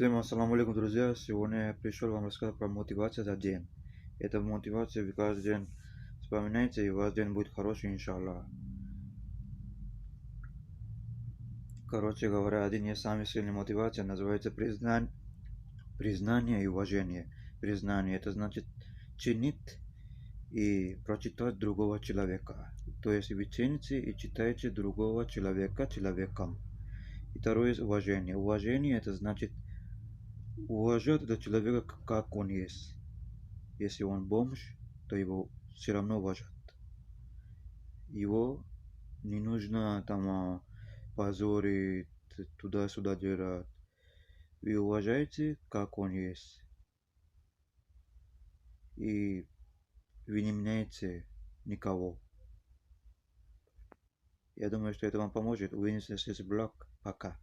Всем ассаламу алейкум, друзья. Сегодня я пришел вам рассказать про мотивацию за день. Это мотивация, вы каждый день вспоминаете, и ваш день будет хороший, иншаллах. Короче говоря, один из самых сильных мотиваций называется признание и уважение. Признание – это значит ценить и прочитать другого человека. То есть вы цените и читаете другого человека человеком. И второе – уважение. Уважение – это значит уважать этого человека, как он есть. Если он бомж, то его все равно уважат. Его не нужно там позорить, туда-сюда делать. Вы уважаете, как он есть. И вы не меняете никого. Я думаю, что это вам поможет. Увидимся в следующий блог. Пока.